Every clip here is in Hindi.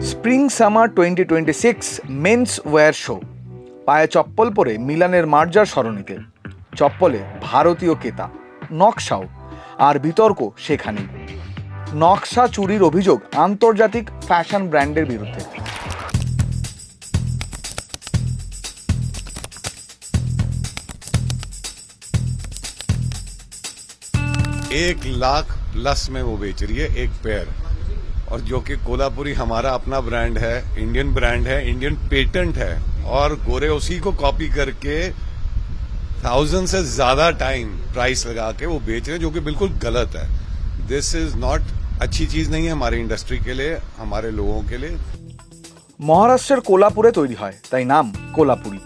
Spring summer 2026 men's wear show. পায়ে চপ্পল পরে মিলানের মার্জার সরণিতে, চপ্পলে ভারতীয় কেতা, নকশাও, আর বিতর্ক সেখানেই। নকশা চুরির অভিযোগ আন্তর্জাতিক ফ্যাশন ব্র্যান্ডের বিরুদ্ধে। एक लाख प्लस में वो बेच रही है एक पेयर, और जो कि कोल्हापुरी हमारा अपना ब्रांड है, इंडियन ब्रांड है, इंडियन पेटेंट है, और गोरे उसी को कॉपी करके 1000 से ज्यादा टाइम प्राइस लगा के वो बेच रहे हैं, जो कि बिल्कुल गलत है। दिस इज नॉट अच्छी चीज नहीं है हमारी इंडस्ट्री के लिए, हमारे लोगों के लिए। মহারাষ্ট্রের কোলাপুরে তৈরি হয়, তাই নাম কোলাপুরি।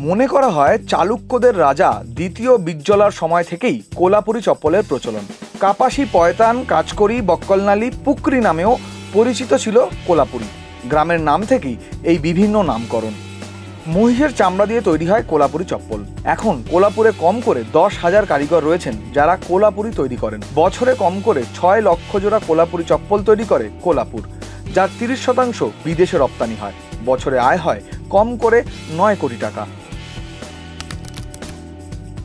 মনে করা হয় চালুক্যদের রাজা দ্বিতীয় বিজ্জলার সময় থেকেই কোলাপুরি চপ্পলের প্রচলন। কাপাসি, পয়তান, কাচকরি, বক্কলনালি, পুকরি নামেও পরিচিত ছিল কোলাপুরি। গ্রামের নাম থেকেই এই বিভিন্ন নামকরণ। মহিষের চামড়া দিয়ে তৈরি হয় কোলাপুরি চপ্পল। এখন কোলাপুরে কম করে 10,000 কারিগর রয়েছেন যারা কোলাপুরি তৈরি করেন। বছরে কম করে 6 লক্ষ জোড়া কোলাপুরি চপ্পল তৈরি করে কোলাপুর, যার 30% বিদেশে রপ্তানি হয়। বছরে আয় হয় কম করে 9 কোটি টাকা।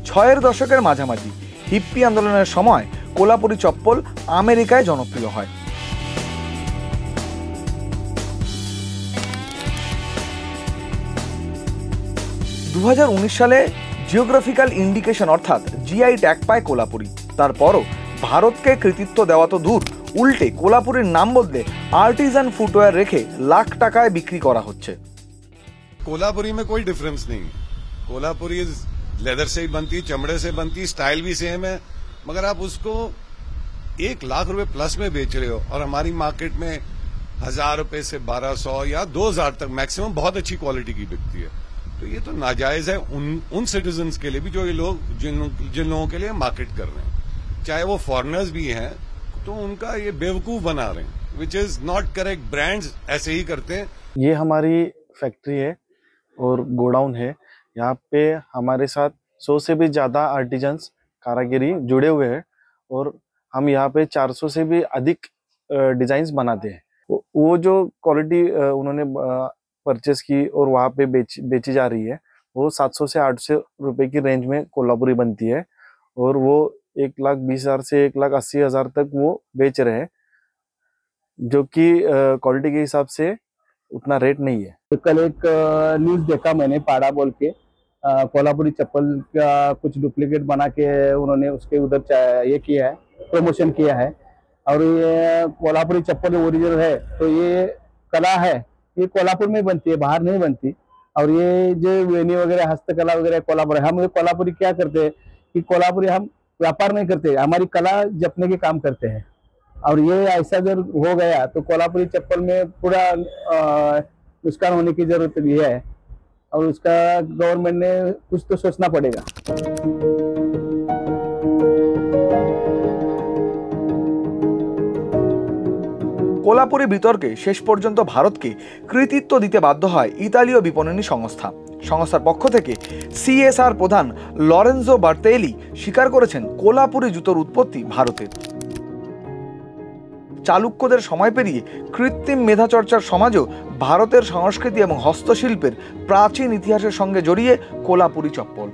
6 দশকের মাঝামাঝি হিপ্পি আন্দোলনের সময় কোলাপুরি চপ্পল আমেরিকায় জনপ্রিয় হয়। 2019 সালে জিওগ্রাফিক্যাল ইন্ডিকেশন অর্থাৎ জিআই ট্যাগ পায় কোলাপুরি। তারপরও ভারতকে কৃতিত্ব দেওয়া তো দূর, উল্টে কোলাপুরির নাম বদলে আর্টিজান ফুটওয়্যার রেখে লাখ টাকায় বিক্রি করা হচ্ছে। कोल्हापुरी में कोई डिफरेंस नहीं है। कोल्हापुरी लेदर से ही बनती है, चमड़े से बनती है, स्टाइल भी सेम है, मगर आप उसको 1 लाख रुपए प्लस में बेच रहे हो, और हमारी मार्केट में 1000 रुपए से 1200 या 2000 तक मैक्सिमम बहुत अच्छी क्वालिटी की बिकती है। तो ये तो नाजायज है उन सिटीजन्स के लिए भी, जो ये लोग जिन लोगों के लिए मार्केट कर रहे हैं, चाहे वो फॉरेनर्स भी हैं, तो उनका ये बेवकूफ बना रहे हैं, which is not correct. Brands ऐसे ही करते हैं। ये हमारी फैक्ट्री है और गोडाउन है। यहाँ पे हमारे साथ 100 से भी ज़्यादा आर्टिजन्स कारागिरी जुड़े हुए हैं, और हम यहाँ पे 400 से भी अधिक डिजाइन्स बनाते हैं। वो जो क्वालिटी उन्होंने परचेस की और वहाँ पे बेची जा रही है, वो 700 से 800 रुपए की रेंज में कोल्हापुरी बनती है, और वो 1,20,000 से 1,80,000 तक वो बेच रहे हैं, जो कि क्वालिटी के हिसाब से उतना रेट नहीं है। कल एक न्यूज़ देखा मैंने, पाड़ा बोल के कोल्हापुरी चप्पल का कुछ डुप्लीकेट बना के उन्होंने उसके उधर ये किया है, प्रमोशन किया है। और ये कोल्हापुरी चप्पल ओरिजिनल है, तो ये कला है, ये कोल्हापुर में बनती है, बाहर नहीं बनती। और ये जो वेणी वगैरह, हस्तकला वगैरह कोल्हापुर, हम कोल्हापुरी क्या करते हैं कि कोल्हापुरी हम व्यापार नहीं करते, हमारी कला जपने के काम करते हैं। और ये ऐसा अगर हो गया तो कोल्हापुरी चप्पल में पूरा नुकसान होने की जरूरत भी है, और उसका गवर्नमेंट ने कुछ तो सोचना पड़ेगा। কোলাপুরি বিতর্কে শেষ পর্যন্ত ভারতকে কৃতিত্ব দিতে বাধ্য হয় ইতালীয় বিপণনী সংস্থা। সংস্থার পক্ষ থেকে সিএসআর প্রধান লরেনজো বার্তেলি স্বীকার করেছেন কোলাপুরি জুতোর উৎপত্তি ভারতে। চালুক্যদের সময় পেরিয়ে কৃত্রিম মেধাচর্চার সমাজও ভারতের সংস্কৃতি এবং হস্তশিল্পের প্রাচীন ইতিহাসের সঙ্গে জড়িয়ে কোলাপুরি চপ্পল।